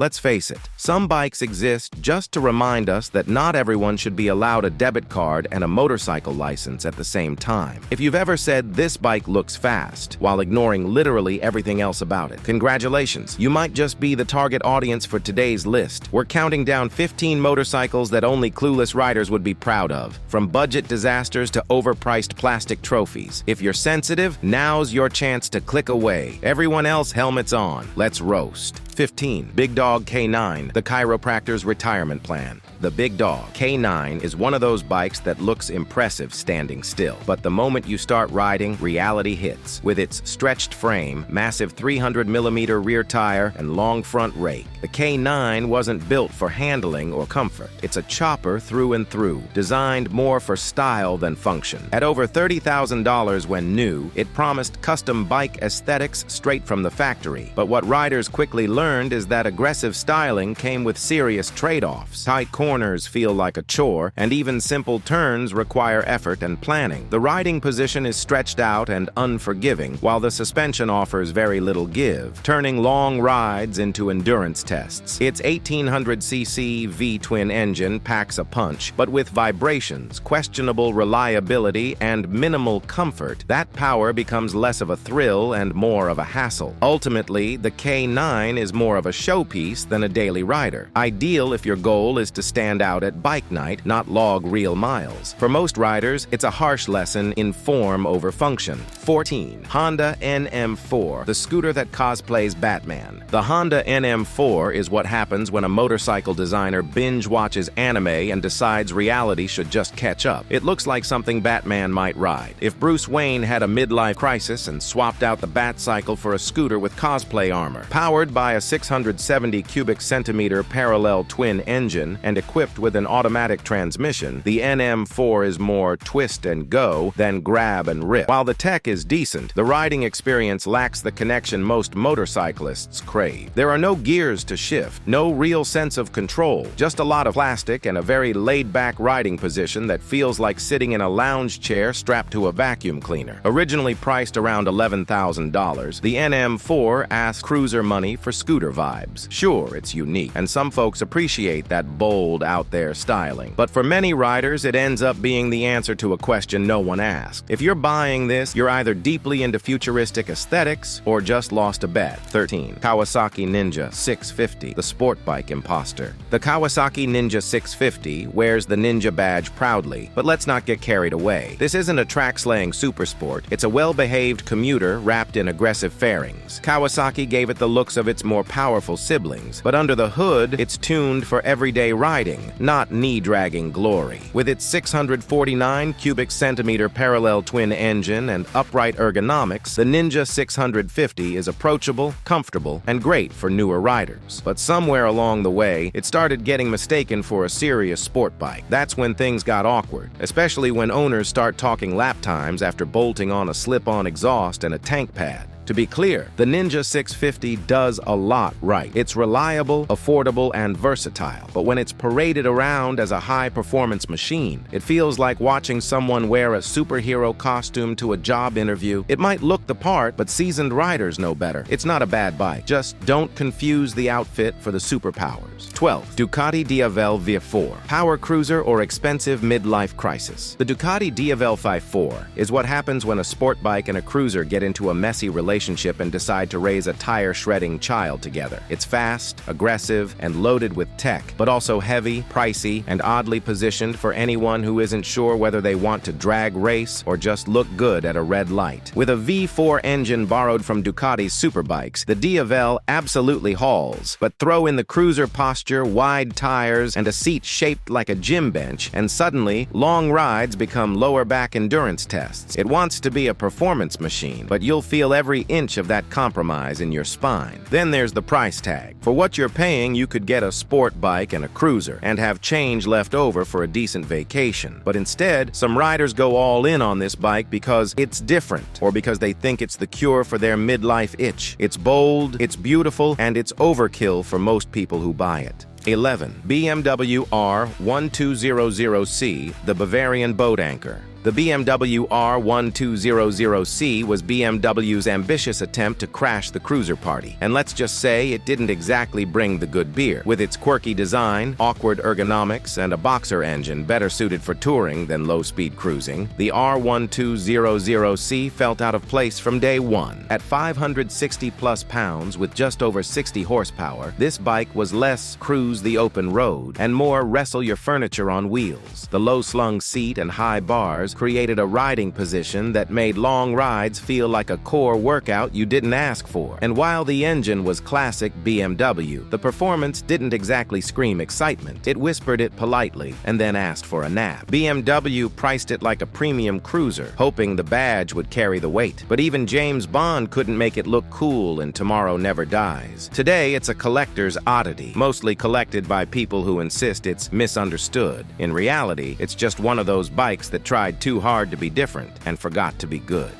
Let's face it, some bikes exist just to remind us that not everyone should be allowed a debit card and a motorcycle license at the same time. If you've ever said this bike looks fast while ignoring literally everything else about it, congratulations, you might just be the target audience for today's list. We're counting down 15 motorcycles that only clueless riders would be proud of, from budget disasters to overpriced plastic trophies. If you're sensitive, now's your chance to click away. Everyone else, helmets on. Let's roast. 15. Big Dog K9, the chiropractor's retirement plan. The Big Dog K9 is one of those bikes that looks impressive standing still. But the moment you start riding, reality hits. With its stretched frame, massive 300mm rear tire, and long front rake, the K9 wasn't built for handling or comfort. It's a chopper through and through, designed more for style than function. At over $30,000 when new, it promised custom bike aesthetics straight from the factory. But what riders quickly learned is that aggressive styling came with serious trade-offs. Tight corners feel like a chore, and even simple turns require effort and planning. The riding position is stretched out and unforgiving, while the suspension offers very little give, turning long rides into endurance tests. Its 1800cc V-twin engine packs a punch, but with vibrations, questionable reliability, and minimal comfort, that power becomes less of a thrill and more of a hassle. Ultimately, the K9 is more of a showpiece than a daily rider, ideal if your goal is to stand out at bike night, not log real miles. For most riders, it's a harsh lesson in form over function. 14. Honda NM4, the scooter that cosplays Batman. The Honda NM4 is what happens when a motorcycle designer binge-watches anime and decides reality should just catch up. It looks like something Batman might ride. If Bruce Wayne had a midlife crisis and swapped out the Bat-cycle for a scooter with cosplay armor. Powered by a 670 cubic centimeter parallel twin engine and equipped with an automatic transmission, the NM4 is more twist and go than grab and rip. While the tech is decent, the riding experience lacks the connection most motorcyclists crave. There are no gears to shift, no real sense of control, just a lot of plastic and a very laid-back riding position that feels like sitting in a lounge chair strapped to a vacuum cleaner. Originally priced around $11,000, the NM4 asks cruiser money for scooter vibes. Sure, it's unique, and some folks appreciate that bold, out-there styling. But for many riders, it ends up being the answer to a question no one asked. If you're buying this, you're either deeply into futuristic aesthetics or just lost a bet. 13. Kawasaki Ninja 650, the sport bike imposter. The Kawasaki Ninja 650 wears the Ninja badge proudly, but let's not get carried away. This isn't a track-slaying supersport. It's a well-behaved commuter wrapped in aggressive fairings. Kawasaki gave it the looks of its more powerful siblings, but under the hood, it's tuned for everyday riding, not knee-dragging glory. With its 649 cubic centimeter parallel twin engine and upright ergonomics, the Ninja 650 is approachable, comfortable, and great for newer riders. But somewhere along the way, it started getting mistaken for a serious sport bike. That's when things got awkward, especially when owners start talking lap times after bolting on a slip-on exhaust and a tank pad. To be clear, the Ninja 650 does a lot right. It's reliable, affordable, and versatile. But when it's paraded around as a high-performance machine, it feels like watching someone wear a superhero costume to a job interview. It might look the part, but seasoned riders know better. It's not a bad bike. Just don't confuse the outfit for the superpowers. 12. Ducati Davel V4. Power cruiser or expensive midlife crisis. The Ducati Davel V4 is what happens when a sport bike and a cruiser get into a messy relationship and decide to raise a tire-shredding child together. It's fast, aggressive, and loaded with tech, but also heavy, pricey, and oddly positioned for anyone who isn't sure whether they want to drag race or just look good at a red light. With a V4 engine borrowed from Ducati's superbikes, the Davel absolutely hauls, but throw in the cruiser posture, wide tires, and a seat shaped like a gym bench, and suddenly, long rides become lower back endurance tests. It wants to be a performance machine, but you'll feel every inch of that compromise in your spine. Then there's the price tag. For what you're paying, you could get a sport bike and a cruiser and have change left over for a decent vacation. But instead, some riders go all in on this bike because it's different, or because they think it's the cure for their midlife itch. It's bold, it's beautiful, and it's overkill for most people who buy it. 11. BMW R1200C, the Bavarian boat anchor. The BMW R1200C was BMW's ambitious attempt to crash the cruiser party. And let's just say it didn't exactly bring the good beer. With its quirky design, awkward ergonomics, and a boxer engine better suited for touring than low-speed cruising, the R1200C felt out of place from day one. At 560-plus pounds with just over 60 horsepower, this bike was less cruise the open road and more wrestle your furniture on wheels. The low-slung seat and high bars created a riding position that made long rides feel like a core workout you didn't ask for. And while the engine was classic BMW, the performance didn't exactly scream excitement. It whispered it politely and then asked for a nap. BMW priced it like a premium cruiser, hoping the badge would carry the weight. But even James Bond couldn't make it look cool in Tomorrow Never Dies. Today, it's a collector's oddity, mostly collected by people who insist it's misunderstood. In reality, it's just one of those bikes that tried too hard to be different and forgot to be good.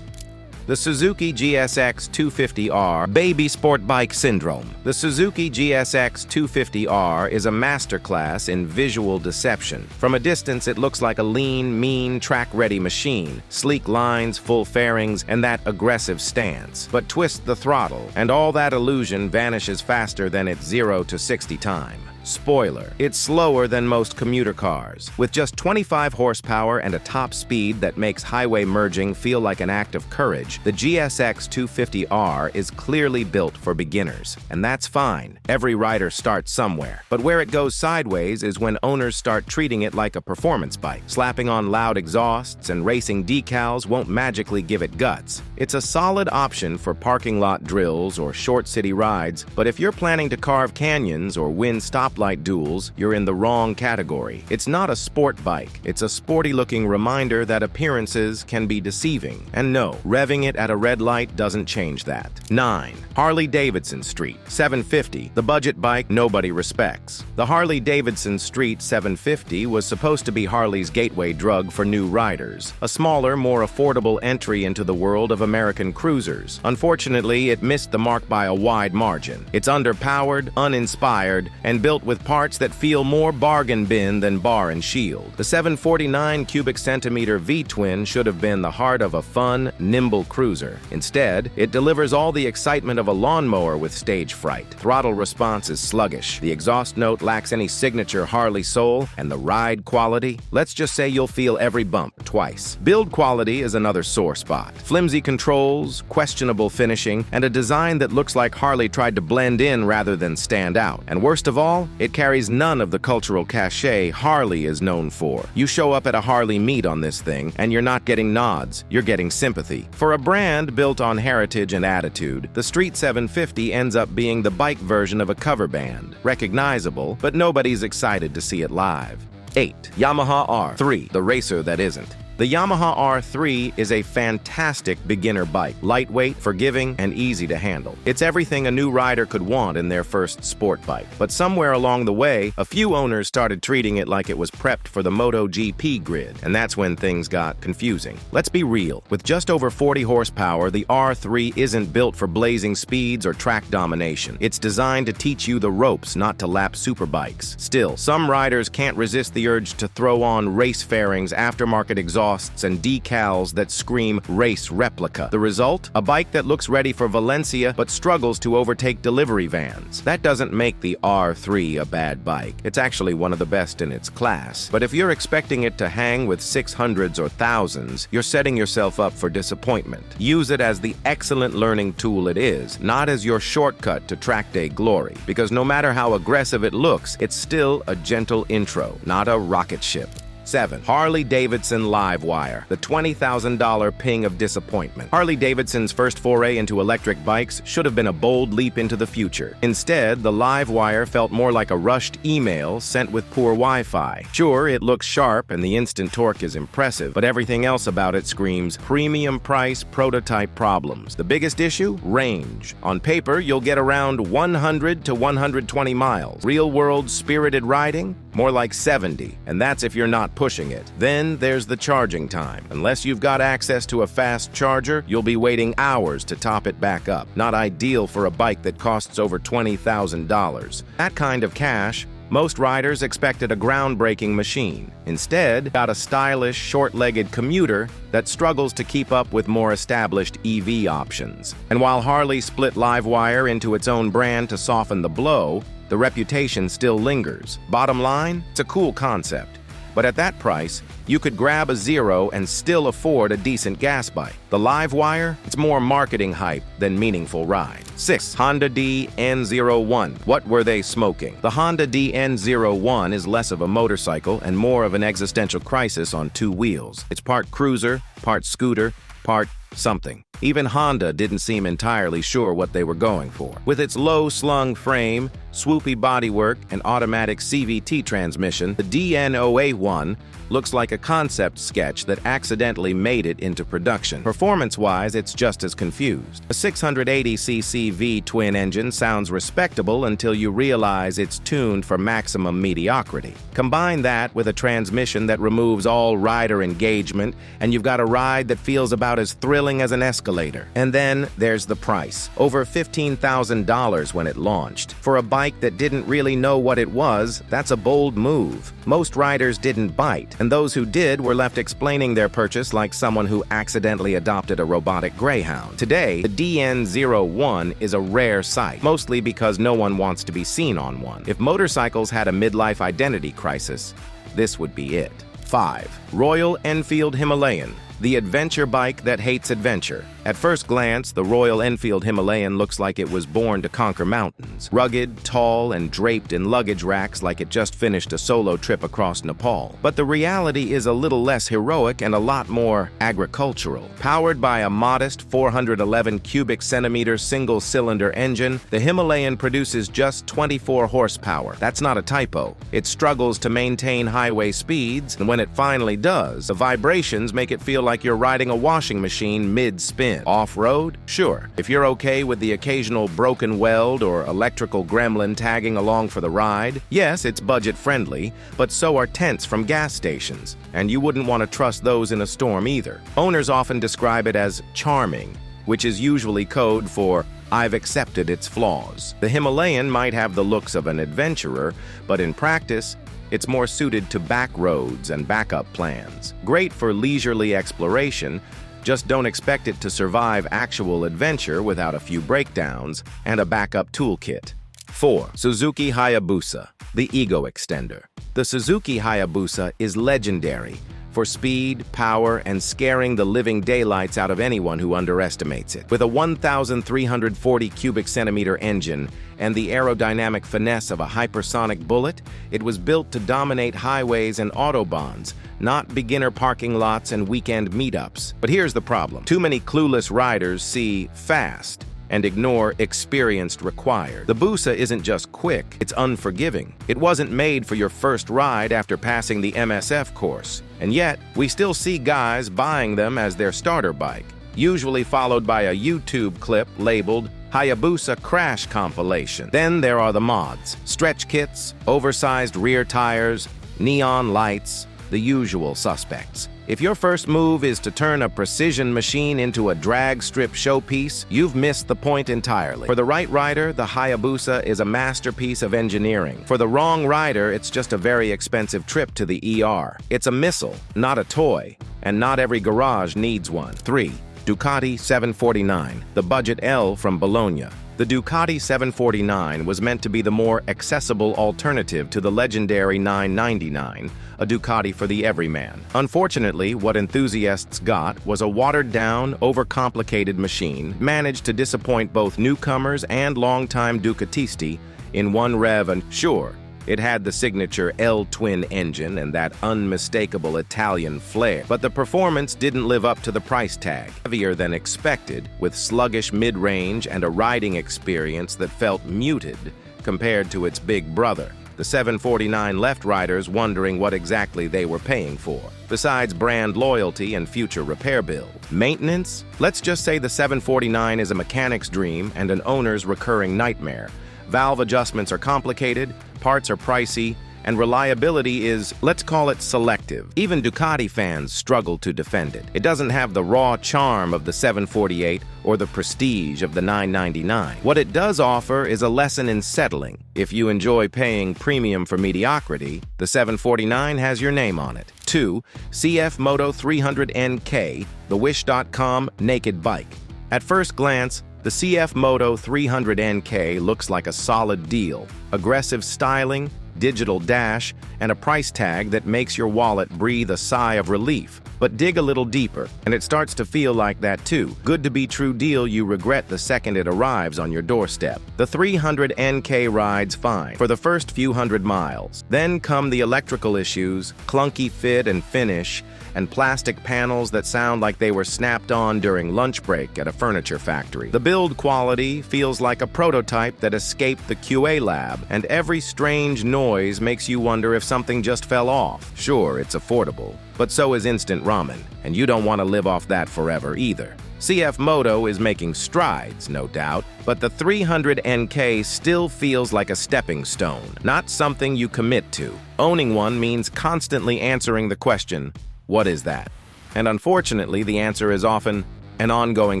The Suzuki GSX 250R Baby Sport Bike Syndrome. The Suzuki GSX 250R is a masterclass in visual deception. From a distance, it looks like a lean, mean, track-ready machine. Sleek lines, full fairings, and that aggressive stance. But twist the throttle, and all that illusion vanishes faster than its 0 to 60 time. Spoiler, it's slower than most commuter cars. With just 25 horsepower and a top speed that makes highway merging feel like an act of courage, the GSX 250R is clearly built for beginners. And that's fine. Every rider starts somewhere. But where it goes sideways is when owners start treating it like a performance bike. Slapping on loud exhausts and racing decals won't magically give it guts. It's a solid option for parking lot drills or short city rides, but if you're planning to carve canyons or win stoplight duels, you're in the wrong category. It's not a sport bike. It's a sporty-looking reminder that appearances can be deceiving. And no, revving it at a red light doesn't change that. 9. Harley-Davidson Street 750, the budget bike nobody respects. The Harley-Davidson Street 750 was supposed to be Harley's gateway drug for new riders, a smaller, more affordable entry into the world of American cruisers. Unfortunately, it missed the mark by a wide margin. It's underpowered, uninspired, and built with parts that feel more bargain bin than bar and shield. The 749 cubic centimeter V-twin should have been the heart of a fun, nimble cruiser. Instead, it delivers all the excitement of a lawnmower with stage fright. Throttle response is sluggish, the exhaust note lacks any signature Harley soul, and the ride quality, let's just say you'll feel every bump twice. Build quality is another sore spot. Flimsy controls, questionable finishing, and a design that looks like Harley tried to blend in rather than stand out. And worst of all, it carries none of the cultural cachet Harley is known for. You show up at a Harley meet on this thing, and you're not getting nods, you're getting sympathy. For a brand built on heritage and attitude, the Street 750 ends up being the bike version of a cover band. Recognizable, but nobody's excited to see it live. 8. Yamaha R3, the racer that isn't. The Yamaha R3 is a fantastic beginner bike, lightweight, forgiving, and easy to handle. It's everything a new rider could want in their first sport bike. But somewhere along the way, a few owners started treating it like it was prepped for the Moto GP grid, and that's when things got confusing. Let's be real. With just over 40 horsepower, the R3 isn't built for blazing speeds or track domination. It's designed to teach you the ropes, not to lap superbikes. Still, some riders can't resist the urge to throw on race fairings, aftermarket exhaust, and decals that scream race replica. The result? A bike that looks ready for Valencia but struggles to overtake delivery vans. That doesn't make the R3 a bad bike. It's actually one of the best in its class. But if you're expecting it to hang with 600s or thousands, you're setting yourself up for disappointment. Use it as the excellent learning tool it is, not as your shortcut to track day glory. Because no matter how aggressive it looks, it's still a gentle intro, not a rocket ship. 7. HarleyDavidson LiveWire, the $20,000 ping of disappointment. Harley-Davidson's first foray into electric bikes should have been a bold leap into the future. Instead, the LiveWire felt more like a rushed email sent with poor Wi-Fi. Sure, it looks sharp and the instant torque is impressive, but everything else about it screams premium price prototype problems. The biggest issue? Range. On paper, you'll get around 100 to 120 miles. Real-world spirited riding? More like 70, and that's if you're not pushing it. Then there's the charging time. Unless you've got access to a fast charger, you'll be waiting hours to top it back up. Not ideal for a bike that costs over $20,000. That kind of cash Most riders expected a groundbreaking machine. Instead, got a stylish, short-legged commuter that struggles to keep up with more established EV options. And while Harley split LiveWire into its own brand to soften the blow, the reputation still lingers. Bottom line, it's a cool concept. But at that price, you could grab a Zero and still afford a decent gas bike. The LiveWire, it's more marketing hype than meaningful ride. 6. Honda DN01. What were they smoking? The Honda DN01 is less of a motorcycle and more of an existential crisis on two wheels. It's part cruiser, part scooter, part something. Even Honda didn't seem entirely sure what they were going for. With its low-slung frame, swoopy bodywork, and automatic CVT transmission, the DN01 looks like a concept sketch that accidentally made it into production. Performance-wise, it's just as confused. A 680cc V-twin engine sounds respectable until you realize it's tuned for maximum mediocrity. Combine that with a transmission that removes all rider engagement, and you've got a ride that feels about as thrilling as an escalator. And then there's the price. Over $15,000 when it launched. For a bike that didn't really know what it was, that's a bold move. Most riders didn't bite, and those who did were left explaining their purchase like someone who accidentally adopted a robotic greyhound. Today, the DN01 is a rare sight, mostly because no one wants to be seen on one. If motorcycles had a midlife identity crisis, this would be it. 5. Royal Enfield Himalayan. The adventure bike that hates adventure. At first glance, the Royal Enfield Himalayan looks like it was born to conquer mountains. Rugged, tall, and draped in luggage racks like it just finished a solo trip across Nepal. But the reality is a little less heroic and a lot more agricultural. Powered by a modest 411 cubic centimeter single-cylinder engine, the Himalayan produces just 24 horsepower. That's not a typo. It struggles to maintain highway speeds, and when it finally does, the vibrations make it feel like you're riding a washing machine mid-spin. Off-road? Sure. If you're okay with the occasional broken weld or electrical gremlin tagging along for the ride, yes, it's budget-friendly, but so are tents from gas stations, and you wouldn't want to trust those in a storm either. Owners often describe it as charming, which is usually code for "I've accepted its flaws." The Himalayan might have the looks of an adventurer, but in practice, it's more suited to back roads and backup plans. Great for leisurely exploration, just don't expect it to survive actual adventure without a few breakdowns and a backup toolkit. 4. Suzuki Hayabusa, the ego extender. The Suzuki Hayabusa is legendary for speed, power, and scaring the living daylights out of anyone who underestimates it. With a 1,340 cubic centimeter engine and the aerodynamic finesse of a hypersonic bullet, it was built to dominate highways and autobahns, not beginner parking lots and weekend meetups. But here's the problem. Too many clueless riders see fast and ignore experienced required. The Busa isn't just quick, it's unforgiving. It wasn't made for your first ride after passing the MSF course. And yet, we still see guys buying them as their starter bike, usually followed by a YouTube clip labeled Hayabusa Crash Compilation. Then there are the mods. Stretch kits, oversized rear tires, neon lights, the usual suspects. If your first move is to turn a precision machine into a drag strip showpiece, you've missed the point entirely. For the right rider, the Hayabusa is a masterpiece of engineering. For the wrong rider, it's just a very expensive trip to the ER. It's a missile, not a toy, and not every garage needs one. 3. Ducati 749, the budget L from Bologna. The Ducati 749 was meant to be the more accessible alternative to the legendary 999, a Ducati for the everyman. Unfortunately, what enthusiasts got was a watered-down, overcomplicated machine managed to disappoint both newcomers and longtime Ducatisti in one rev. And sure, it had the signature L-twin engine and that unmistakable Italian flair, but the performance didn't live up to the price tag. Heavier than expected, with sluggish mid-range and a riding experience that felt muted compared to its big brother. The 749 left riders wondering what exactly they were paying for, besides brand loyalty and future repair build. Maintenance? Let's just say the 749 is a mechanic's dream and an owner's recurring nightmare. Valve adjustments are complicated, parts are pricey, and reliability is, let's call it, selective. Even Ducati fans struggle to defend it. It doesn't have the raw charm of the 748 or the prestige of the 999. What it does offer is a lesson in settling. If you enjoy paying premium for mediocrity, the 749 has your name on it. 2. CF Moto 300NK, the Wish.com naked bike. At first glance, the CF Moto 300NK looks like a solid deal. Aggressive styling, digital dash, and a price tag that makes your wallet breathe a sigh of relief. But dig a little deeper, and it starts to feel like that too. Good to be true deal you regret the second it arrives on your doorstep. The 300NK rides fine for the first few hundred miles. Then come the electrical issues, clunky fit and finish, and plastic panels that sound like they were snapped on during lunch break at a furniture factory. The build quality feels like a prototype that escaped the QA lab, and every strange noise makes you wonder if something just fell off. Sure, it's affordable, but so is instant ramen, and you don't want to live off that forever either. CF Moto is making strides, no doubt, but the 300NK still feels like a stepping stone, not something you commit to. Owning one means constantly answering the question, what is that? And unfortunately, the answer is often an ongoing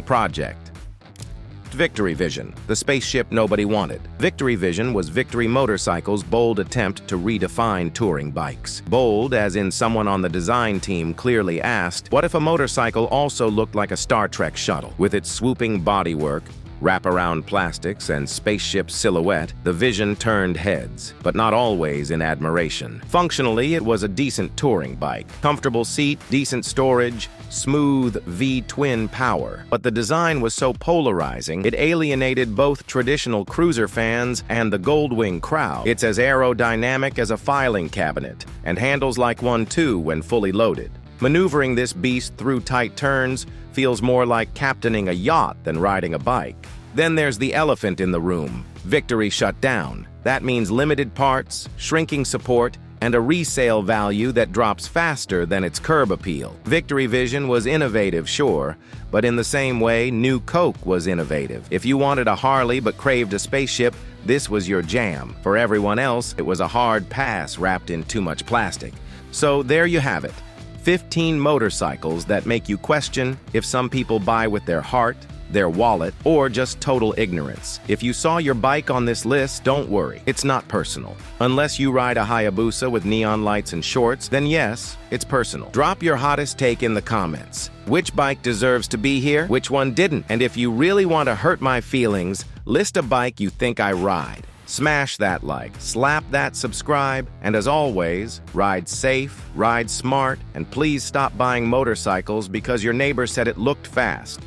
project. Victory Vision, the spaceship nobody wanted. Victory Vision was Victory Motorcycles' bold attempt to redefine touring bikes. Bold, as in someone on the design team clearly asked, what if a motorcycle also looked like a Star Trek shuttle? With its swooping bodywork, wraparound plastics, and spaceship silhouette, the Vision turned heads, but not always in admiration. Functionally, it was a decent touring bike. Comfortable seat, decent storage, smooth V-twin power. But the design was so polarizing, it alienated both traditional cruiser fans and the Goldwing crowd. It's as aerodynamic as a filing cabinet, and handles like one too when fully loaded. Maneuvering this beast through tight turns feels more like captaining a yacht than riding a bike. Then there's the elephant in the room. Victory shut down. That means limited parts, shrinking support, and a resale value that drops faster than its curb appeal. Victory Vision was innovative, sure, but in the same way, New Coke was innovative. If you wanted a Harley but craved a spaceship, this was your jam. For everyone else, it was a hard pass wrapped in too much plastic. So there you have it. 15 motorcycles that make you question if some people buy with their heart, their wallet, or just total ignorance. If you saw your bike on this list, don't worry, it's not personal. Unless you ride a Hayabusa with neon lights and shorts, then yes, it's personal. Drop your hottest take in the comments. Which bike deserves to be here? Which one didn't? And if you really want to hurt my feelings, list a bike you think I ride. Smash that like, slap that subscribe, and as always, ride safe, ride smart, and please stop buying motorcycles because your neighbor said it looked fast.